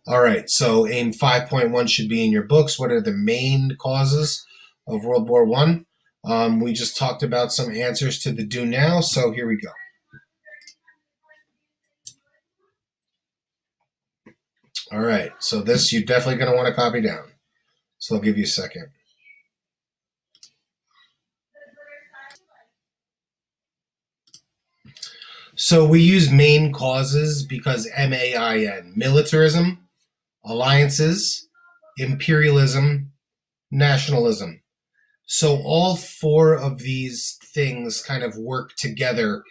All right, so AIM 5.1 should be in your books. What are the main causes of World War One? We just talked about some answers to the do now, so here we go. All right, so this you're definitely going to want to copy down. So I'll give you a second. So we use main causes because MAIN, militarism, alliances, imperialism, nationalism. So all four of these things kind of work together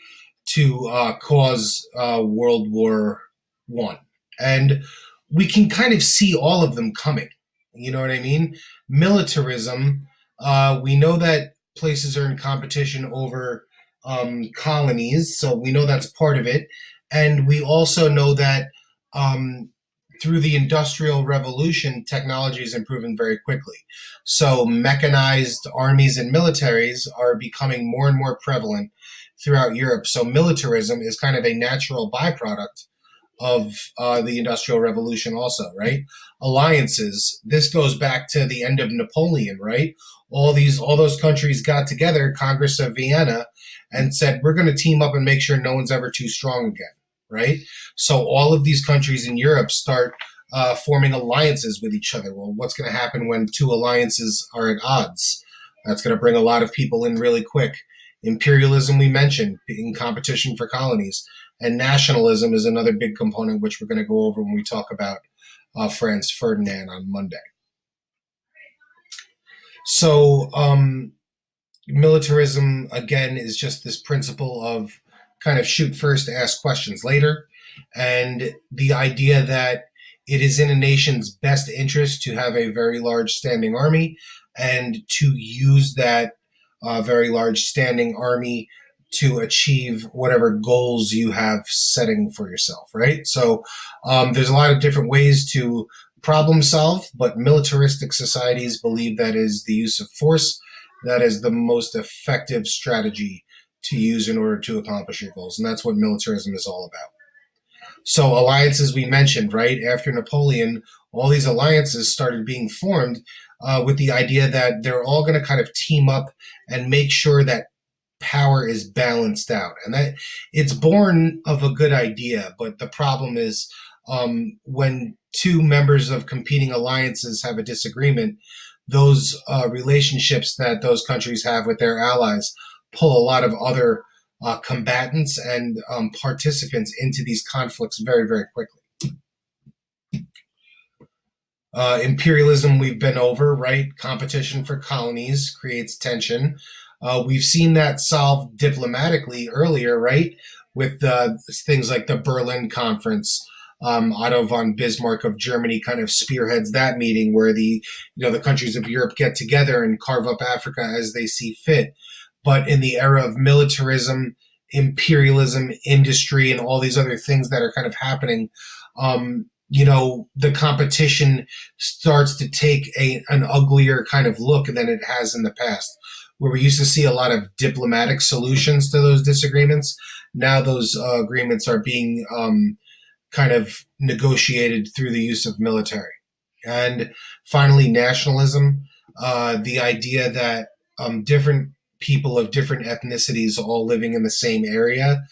to cause World War One, and we can kind of see all of them coming. You know what I mean? Militarism. We know that places are in competition over colonies, so we know that's part of it, and we also know that um, through the Industrial Revolution, technology is improving very quickly. So mechanized armies and militaries are becoming more and more prevalent throughout Europe. So militarism is kind of a natural byproduct of the Industrial Revolution, also, right? Alliances. This goes back to the end of Napoleon, right? All those countries got together, Congress of Vienna, and said, "We're going to team up and make sure no one's ever too strong again." Right? So all of these countries in Europe start forming alliances with each other. Well, what's going to happen when two alliances are at odds? That's going to bring a lot of people in really quick. Imperialism, we mentioned, in competition for colonies. And nationalism is another big component, which we're going to go over when we talk about Franz Ferdinand on Monday. So, militarism, again, is just this principle of kind of shoot first, ask questions later. And the idea that it is in a nation's best interest to have a very large standing army and to use that very large standing army to achieve whatever goals you have setting for yourself, right? So there's a lot of different ways to problem solve, but militaristic societies believe that is the use of force that is the most effective strategy to use in order to accomplish your goals. And that's what militarism is all about. So alliances we mentioned, right? After Napoleon, all these alliances started being formed with the idea that they're all going to kind of team up and make sure that power is balanced out. And that it's born of a good idea, but the problem is when two members of competing alliances have a disagreement, those relationships that those countries have with their allies pull a lot of other combatants and participants into these conflicts very, very quickly. Imperialism, we've been over, right? Competition for colonies creates tension. We've seen that solved diplomatically earlier, right? With things like the Berlin Conference. Otto von Bismarck of Germany kind of spearheads that meeting where the countries of Europe get together and carve up Africa as they see fit. But in the era of militarism, imperialism, industry, and all these other things that are kind of happening, the competition starts to take an uglier kind of look than it has in the past. Where we used to see a lot of diplomatic solutions to those disagreements, now those agreements are being kind of negotiated through the use of military. And finally, nationalism, the idea that different people of different ethnicities all living in the same area,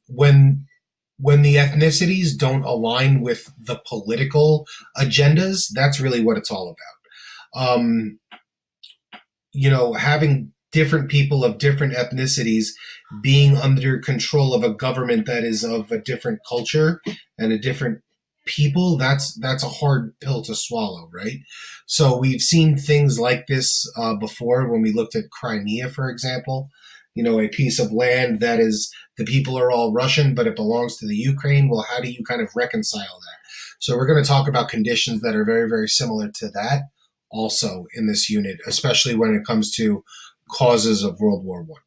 when the ethnicities don't align with the political agendas, that's really what it's all about. Having different people of different ethnicities being under control of a government that is of a different culture and a different people, that's a hard pill to swallow, right? So we've seen things like this before when we looked at Crimea, for example. A piece of land that is the people are all Russian, but it belongs to the Ukraine. Well, how do you kind of reconcile that? So we're going to talk about conditions that are very, very similar to that also in this unit, especially when it comes to causes of World War I.